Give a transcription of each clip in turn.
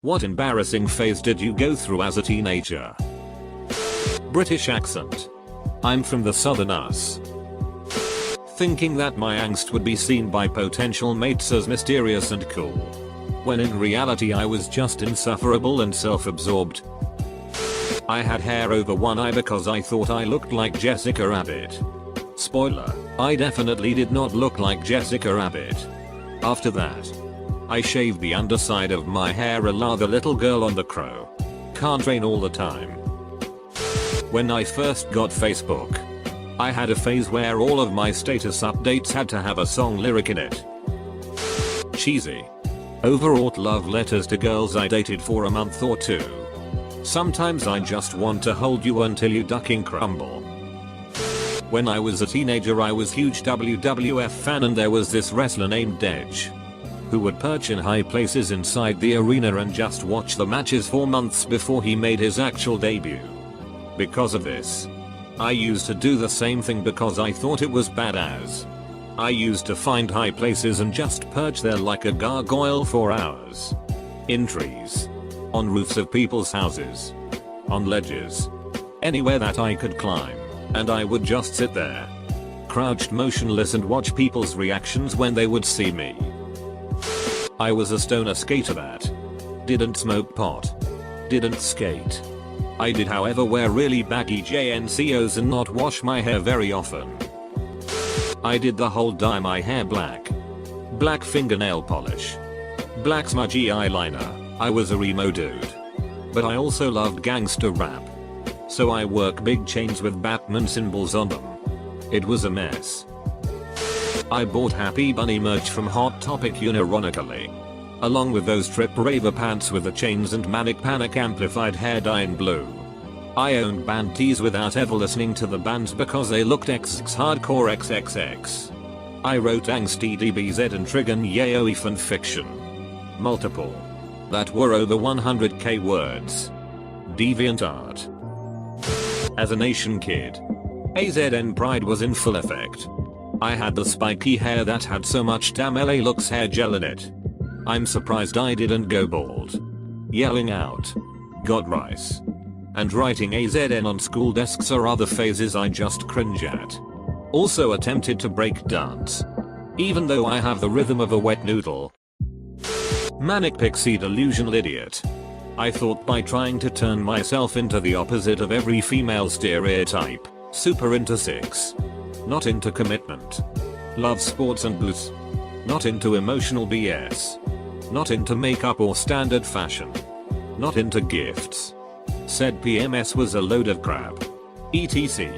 What embarrassing phase did you go through as a teenager? British accent. I'm from the southern US. Thinking that my angst would be seen by potential mates as mysterious and cool, when in reality I was just insufferable and self-absorbed. I had hair over one eye because I thought I looked like Jessica Rabbit. Spoiler, I definitely did not look like Jessica Rabbit. After that, I shaved the underside of my hair a la the little girl on The Crow. Can't rain all the time. When I first got Facebook, I had a phase where all of my status updates had to have a song lyric in it. Cheesy. Overwrought love letters to girls I dated for a month or two. Sometimes I just want to hold you until you ducking crumble. When I was a teenager I was huge WWF fan, and there was this wrestler named Edge, who would perch in high places inside the arena and just watch the matches for months before he made his actual debut. Because of this, I used to do the same thing because I thought it was badass. I used to find high places and just perch there like a gargoyle for hours. In trees. On roofs of people's houses. On ledges. Anywhere that I could climb. And I would just sit there, crouched motionless, and watch people's reactions when they would see me. I was a stoner skater that didn't smoke pot, didn't skate. I did however wear really baggy JNCOs and not wash my hair very often. I did the whole dye my hair black. Black fingernail polish. Black smudgy eyeliner. I was a emo dude. But I also loved gangster rap. So I wore big chains with Batman symbols on them. It was a mess. I bought Happy Bunny merch from Hot Topic unironically, along with those Trip Raver pants with the chains and Manic Panic amplified hair dye in blue. I owned band tees without ever listening to the bands because they looked XX hardcore XXX. I wrote angsty DBZ and Trigon Yaoi fan fiction. Multiple. That were over 100k words. DeviantArt. As an Asian kid, AZN pride was in full effect. I had the spiky hair that had so much damn LA looks hair gel in it. I'm surprised I didn't go bald. Yelling out, "God rice," and writing AZN on school desks are other phases I just cringe at. Also attempted to break dance, even though I have the rhythm of a wet noodle. Manic pixie delusional idiot. I thought by trying to turn myself into the opposite of every female stereotype, super into sex, not into commitment, love sports and booze, not into emotional BS, not into makeup or standard fashion, not into gifts, said PMS was a load of crap, etc.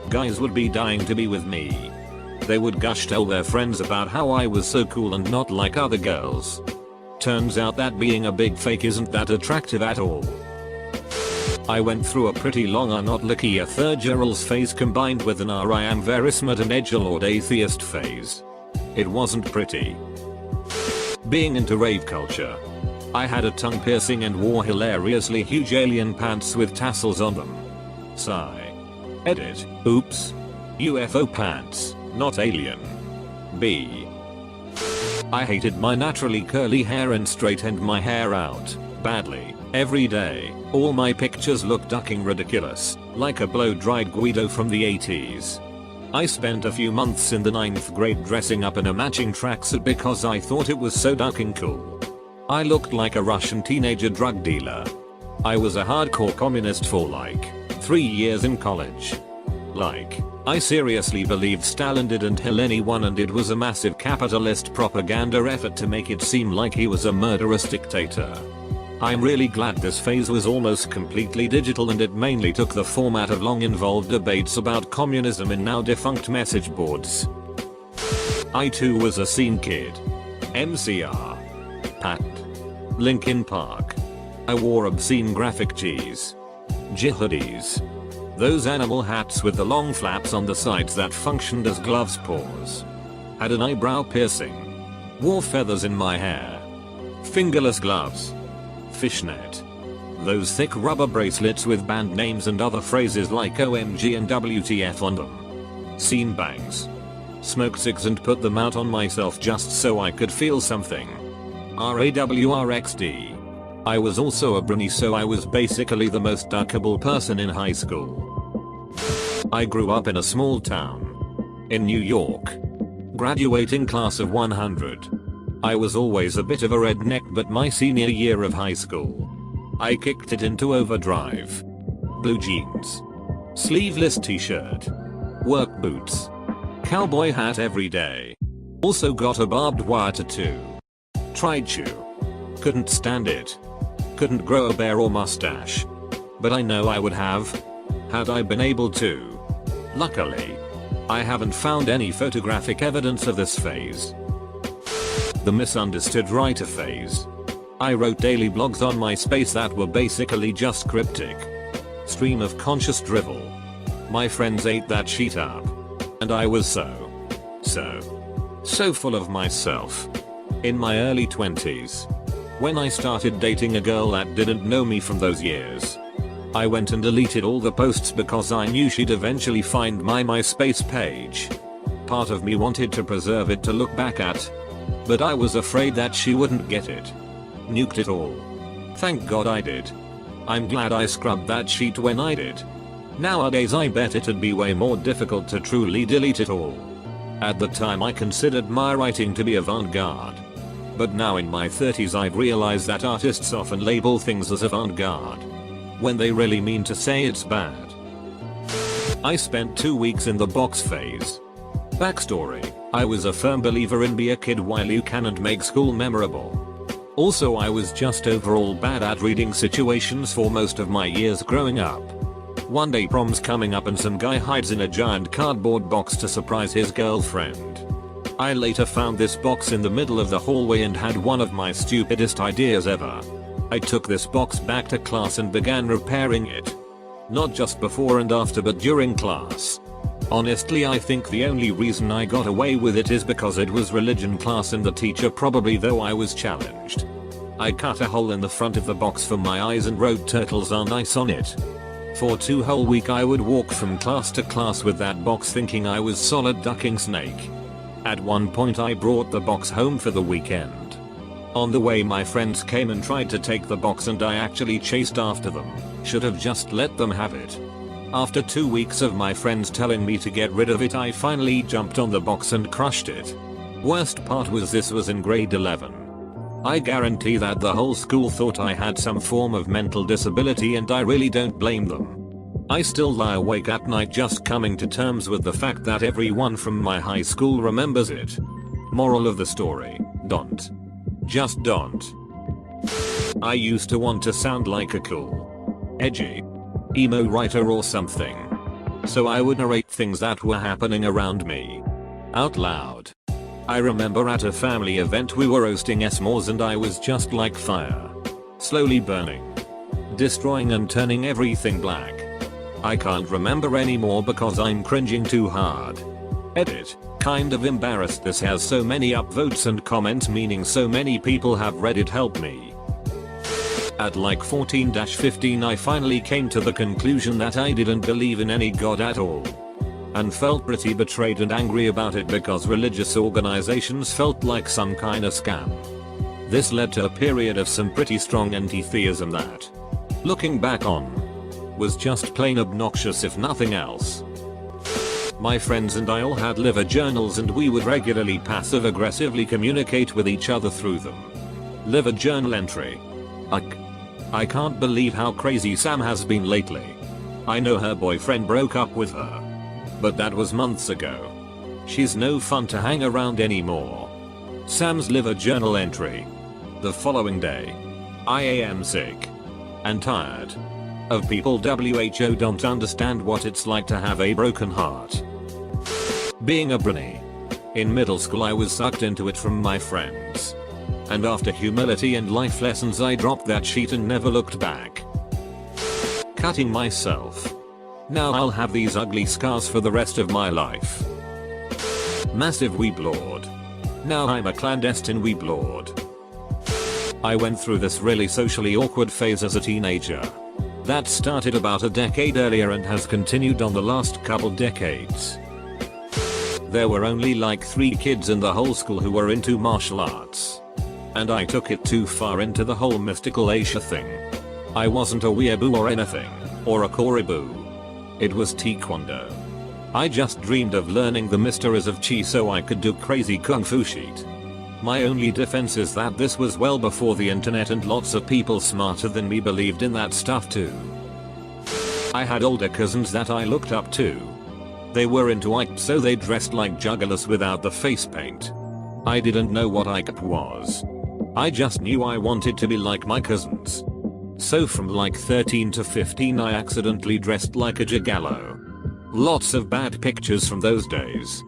Guys would be dying to be with me. They would gush tell their friends about how I was so cool and not like other girls. Turns out that being a big fake isn't that attractive at all. I went through a pretty long I'm not licky a third Gerald's phase combined with an I am very smart and edgelord atheist phase. It wasn't pretty. Being into rave culture. I had a tongue piercing and wore hilariously huge alien pants with tassels on them. Sigh. Edit. Oops. UFO pants, not alien. B. I hated my naturally curly hair and straightened my hair out, badly, every day. All my pictures looked ducking ridiculous, like a blow-dried Guido from the 80s. I spent a few months in the 9th grade dressing up in a matching tracksuit because I thought it was so ducking cool. I looked like a Russian teenager drug dealer. I was a hardcore communist for like 3 years in college. Like, I seriously believed Stalin didn't kill anyone and it was a massive capitalist propaganda effort to make it seem like he was a murderous dictator. I'm really glad this phase was almost completely digital and it mainly took the format of long involved debates about communism in now defunct message boards. I too was a scene kid. MCR. Patent. Linkin Park. I wore obscene graphic tees. Hoodies. Those animal hats with the long flaps on the sides that functioned as gloves paws. Had an eyebrow piercing. Wore feathers in my hair. Fingerless gloves. Fishnet. Those thick rubber bracelets with band names and other phrases like OMG and WTF on them. Seen bangs. Smoked cigs and put them out on myself just so I could feel something. RAWRXD. I was also a brony, so I was basically the most duckable person in high school. I grew up in a small town in New York. Graduating class of 100. I was always a bit of a redneck, but my senior year of high school, I kicked it into overdrive. Blue jeans, sleeveless t-shirt, work boots, cowboy hat every day. Also got a barbed wire tattoo. Tried to. Couldn't stand it. Couldn't grow a bear or mustache. But I know I would have, had I been able to. Luckily, I haven't found any photographic evidence of this phase. The misunderstood writer phase. I wrote daily blogs on MySpace that were basically just cryptic stream of conscious drivel. My friends ate that shit up. And I was so full of myself. In my early 20s. When I started dating a girl that didn't know me from those years, I went and deleted all the posts because I knew she'd eventually find my MySpace page. Part of me wanted to preserve it to look back at, but I was afraid that she wouldn't get it. Nuked it all. Thank God I did. I'm glad I scrubbed that sheet when I did. Nowadays I bet it'd be way more difficult to truly delete it all. At the time I considered my writing to be avant-garde. But now in my 30s I've realized that artists often label things as avant-garde when they really mean to say it's bad. I spent 2 weeks in the box phase. Backstory, I was a firm believer in be a kid while you can and make school memorable. Also I was just overall bad at reading situations for most of my years growing up. One day prom's coming up and some guy hides in a giant cardboard box to surprise his girlfriend. I later found this box in the middle of the hallway and had one of my stupidest ideas ever. I took this box back to class and began repairing it. Not just before and after but during class. Honestly I think the only reason I got away with it is because it was religion class and the teacher probably though I was challenged. I cut a hole in the front of the box for my eyes and wrote turtles are nice on it. For 2 whole weeks I would walk from class to class with that box thinking I was solid ducking snake. At one point I brought the box home for the weekend. On the way my friends came and tried to take the box and I actually chased after them. Should have just let them have it. After 2 weeks of my friends telling me to get rid of it I finally jumped on the box and crushed it. Worst part was this was in grade 11. I guarantee that the whole school thought I had some form of mental disability and I really don't blame them. I still lie awake at night just coming to terms with the fact that everyone from my high school remembers it. Moral of the story, don't. Just don't. I used to want to sound like a cool, edgy, emo writer or something. So I would narrate things that were happening around me out loud. I remember at a family event we were roasting s'mores and I was just like fire. Slowly burning. Destroying and turning everything black. I can't remember anymore because I'm cringing too hard. Edit. Kind of embarrassed this has so many upvotes and comments meaning so many people have read it, help me. At like 14-15 I finally came to the conclusion that I didn't believe in any god at all. And felt pretty betrayed and angry about it because religious organizations felt like some kinda scam. This led to a period of some pretty strong anti-theism that, looking back on, was just plain obnoxious if nothing else. My friends and I all had liver journals and we would regularly passive-aggressively communicate with each other through them. Liver journal entry. I can't believe how crazy Sam has been lately. I know her boyfriend broke up with her. But that was months ago. She's no fun to hang around anymore. Sam's liver journal entry. The following day. I am sick. And tired. Of people who don't understand what it's like to have a broken heart. Being a brony. In middle school I was sucked into it from my friends. And after humility and life lessons I dropped that sheet and never looked back. Cutting myself. Now I'll have these ugly scars for the rest of my life. Massive weeblord. Now I'm a clandestine weeblord. I went through this really socially awkward phase as a teenager. That started about a decade earlier and has continued on the last couple decades. There were only like 3 kids in the whole school who were into martial arts. And I took it too far into the whole mystical Asia thing. I wasn't a weeaboo or anything, or a koriboo. It was taekwondo. I just dreamed of learning the mysteries of chi so I could do crazy kung fu shit. My only defense is that this was well before the internet and lots of people smarter than me believed in that stuff too. I had older cousins that I looked up to. They were into Ike, so they dressed like juggalos without the face paint. I didn't know what Ike was. I just knew I wanted to be like my cousins. So from like 13 to 15 I accidentally dressed like a juggalo. Lots of bad pictures from those days.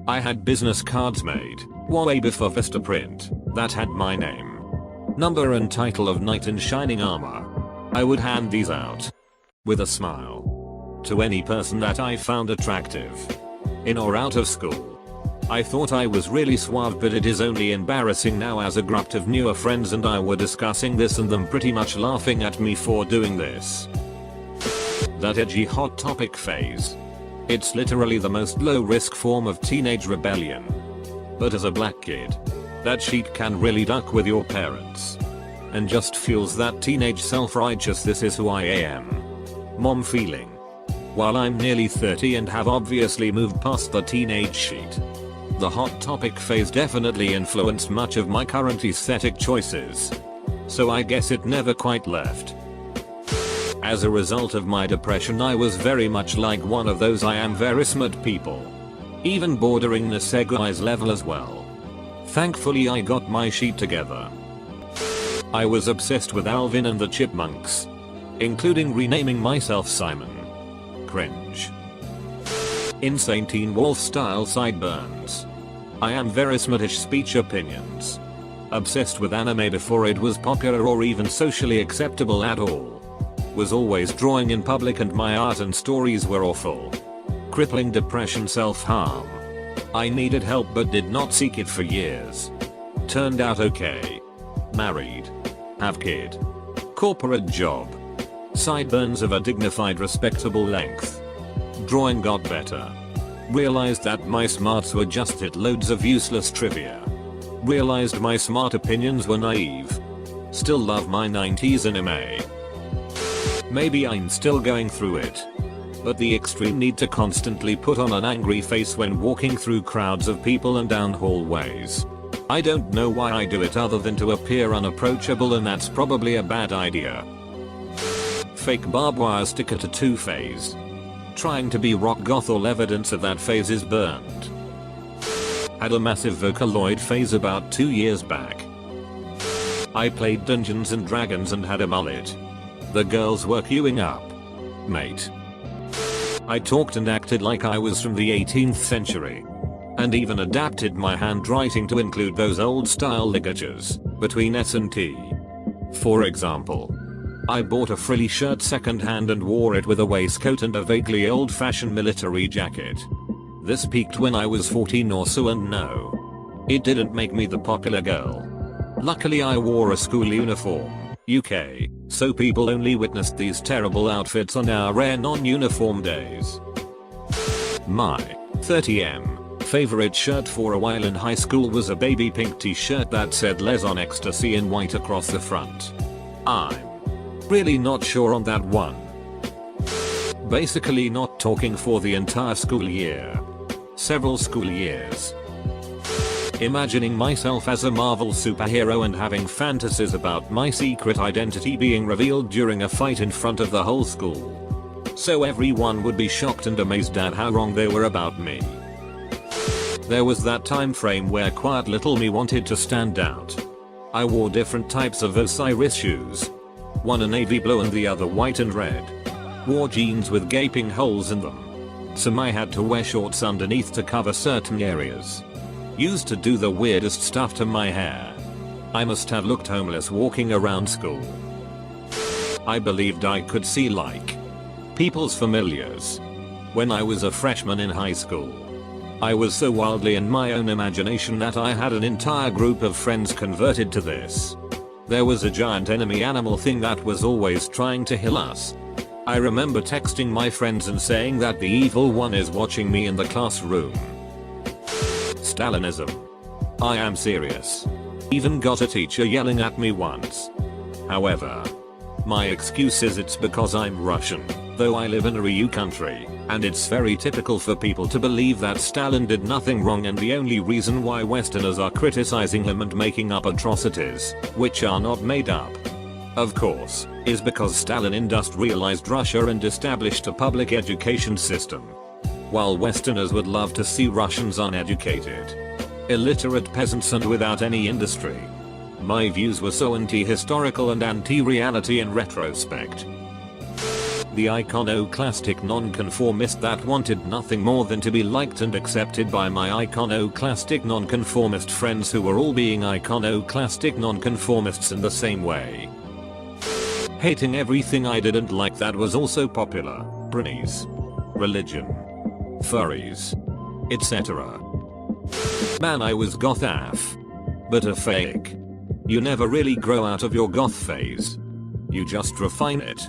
I had business cards made, way before Vistaprint, that had my name, number and title of knight in shining armor. I would hand these out, with a smile, to any person that I found attractive, in or out of school. I thought I was really suave, but it is only embarrassing now as a group of newer friends and I were discussing this and them pretty much laughing at me for doing this. That edgy hot topic phase. It's literally the most low risk form of teenage rebellion. But as a black kid, that shit can really duck with your parents. And just fuels that teenage self-righteous this is who I am mom feeling. While I'm nearly 30 and have obviously moved past the teenage shit, the hot topic phase definitely influenced much of my current aesthetic choices. So I guess it never quite left. As a result of my depression I was very much like one of those I am very smart people. Even bordering the Segway's level as well. Thankfully I got my shit together. I was obsessed with Alvin and the Chipmunks. Including renaming myself Simon. Cringe. Insane Teen Wolf style sideburns. I am very smartish speech opinions. Obsessed with anime before it was popular or even socially acceptable at all. Was always drawing in public and my art and stories were awful. Crippling depression, self-harm. I needed help but did not seek it for years. Turned out okay. Married. Have kid. Corporate job. Sideburns of a dignified respectable length. Drawing got better. Realized that my smarts were just it, loads of useless trivia. Realized my smart opinions were naive. Still love my 90s anime. Maybe I'm still going through it. But the extreme need to constantly put on an angry face when walking through crowds of people and down hallways. I don't know why I do it other than to appear unapproachable, and that's probably a bad idea. Fake barbed wire sticker tattoo phase. Trying to be rock goth, all evidence of that phase is burned. Had a massive Vocaloid phase about 2 years back. I played Dungeons and Dragons and had a mullet. The girls were queuing up. Mate. I talked and acted like I was from the 18th century. And even adapted my handwriting to include those old style ligatures between S and T. For example, I bought a frilly shirt second hand and wore it with a waistcoat and a vaguely old fashioned military jacket. This peaked when I was 14 or so, and no, it didn't make me the popular girl. Luckily I wore a school uniform, UK, so people only witnessed these terrible outfits on our rare non-uniform days. My 30M favorite shirt for a while in high school was a baby pink t-shirt that said Les on ecstasy in white across the front. I'm really not sure on that one. Basically not talking for the entire school year. Several school years. Imagining myself as a Marvel superhero and having fantasies about my secret identity being revealed during a fight in front of the whole school. So everyone would be shocked and amazed at how wrong they were about me. There was that time frame where quiet little me wanted to stand out. I wore different types of Osiris shoes. One a navy blue and the other white and red. Wore jeans with gaping holes in them. So I had to wear shorts underneath to cover certain areas. Used to do the weirdest stuff to my hair. I must have looked homeless walking around school. I believed I could see like people's familiars. When I was a freshman in high school, I was so wildly in my own imagination that I had an entire group of friends converted to this. There was a giant enemy animal thing that was always trying to heal us. I remember texting my friends and saying that the evil one is watching me in the classroom. Stalinism. I am serious. Even got a teacher yelling at me once. However, my excuse is it's because I'm Russian, though I live in a EU country, and it's very typical for people to believe that Stalin did nothing wrong, and the only reason why Westerners are criticizing him and making up atrocities, which are not made up, of course, is because Stalin industrialized Russia and established a public education system. While Westerners would love to see Russians uneducated, illiterate peasants and without any industry. My views were so anti-historical and anti-reality in retrospect. The iconoclastic nonconformist that wanted nothing more than to be liked and accepted by my iconoclastic nonconformist friends who were all being iconoclastic nonconformists in the same way. Hating everything I didn't like that was also popular, bronies, religion, furries, etc. Man, I was goth AF. But a fake. You never really grow out of your goth phase. You just refine it.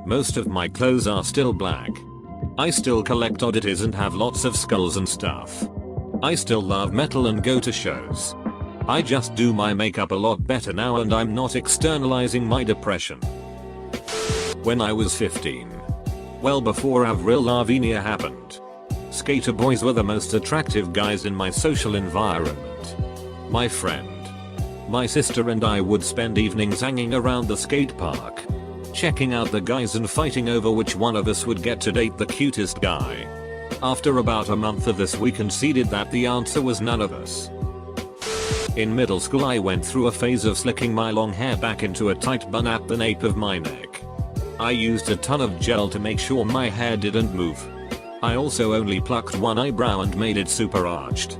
Most of my clothes are still black. I still collect oddities and have lots of skulls and stuff. I still love metal and go to shows. I just do my makeup a lot better now and I'm not externalizing my depression. When I was 15. Well before Avril Lavigne happened. Skater boys were the most attractive guys in my social environment. My friend, my sister and I would spend evenings hanging around the skate park, checking out the guys and fighting over which one of us would get to date the cutest guy. After about a month of this we conceded that the answer was none of us. In middle school I went through a phase of slicking my long hair back into a tight bun at the nape of my neck. I used a ton of gel to make sure my hair didn't move. I also only plucked one eyebrow and made it super arched.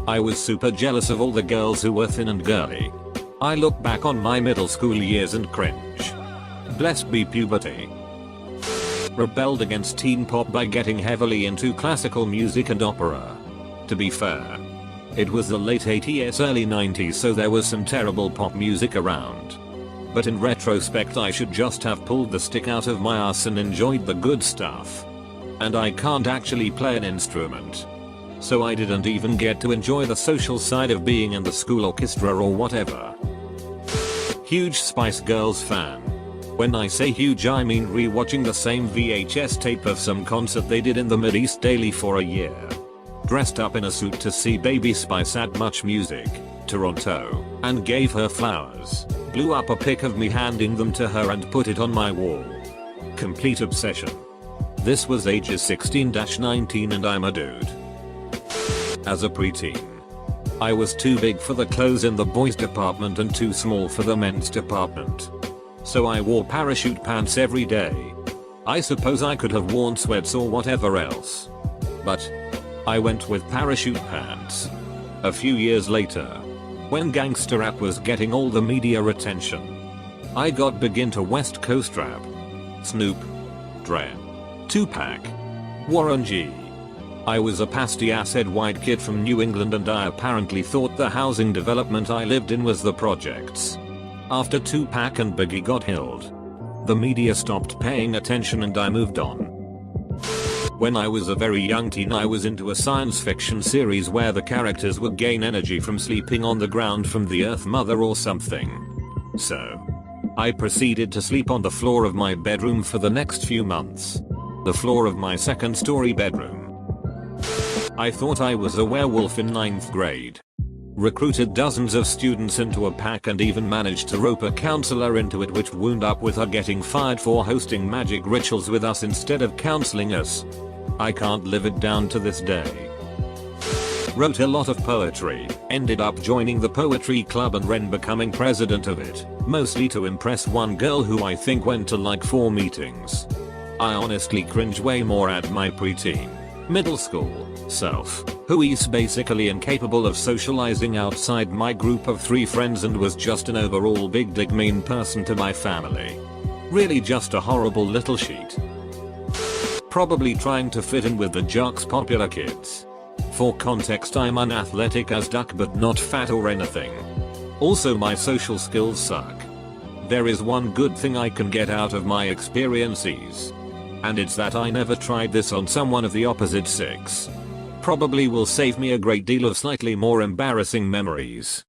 I was super jealous of all the girls who were thin and girly. I look back on my middle school years and cringe. Blessed be puberty. Rebelled against teen pop by getting heavily into classical music and opera. To be fair, it was the late 80s early 90s, so there was some terrible pop music around. But in retrospect I should just have pulled the stick out of my ass and enjoyed the good stuff. And I can't actually play an instrument. So I didn't even get to enjoy the social side of being in the school orchestra or whatever. Huge Spice Girls fan. When I say huge I mean rewatching the same VHS tape of some concert they did in the Mideast daily for a year. Dressed up in a suit to see Baby Spice at Much Music, Toronto, and gave her flowers. Blew up a pic of me handing them to her and put it on my wall. Complete obsession. This was ages 16-19 and I'm a dude. As a preteen, I was too big for the clothes in the boys department and too small for the men's department. So I wore parachute pants every day. I suppose I could have worn sweats or whatever else. But I went with parachute pants. A few years later, when gangster rap was getting all the media attention, I got big into West Coast rap. Snoop, Dre, Tupac, Warren G. I was a pasty-assed white kid from New England and I apparently thought the housing development I lived in was the projects. After Tupac and Biggie got killed, the media stopped paying attention and I moved on. When I was a very young teen I was into a science fiction series where the characters would gain energy from sleeping on the ground from the Earth Mother or something. So, I proceeded to sleep on the floor of my bedroom for the next few months. The floor of my second-story bedroom. I thought I was a werewolf in 9th grade. Recruited dozens of students into a pack and even managed to rope a counselor into it, which wound up with her getting fired for hosting magic rituals with us instead of counseling us. I can't live it down to this day. Wrote a lot of poetry, ended up joining the poetry club and then becoming president of it, mostly to impress one girl who I think went to like 4 meetings. I honestly cringe way more at my preteen, middle school self, who is basically incapable of socializing outside my group of 3 friends and was just an overall big dick mean person to my family. Really just a horrible little sheet. Probably trying to fit in with the jocks popular kids. For context I'm unathletic as duck but not fat or anything. Also my social skills suck. There is one good thing I can get out of my experiences. And it's that I never tried this on someone of the opposite sex. Probably will save me a great deal of slightly more embarrassing memories.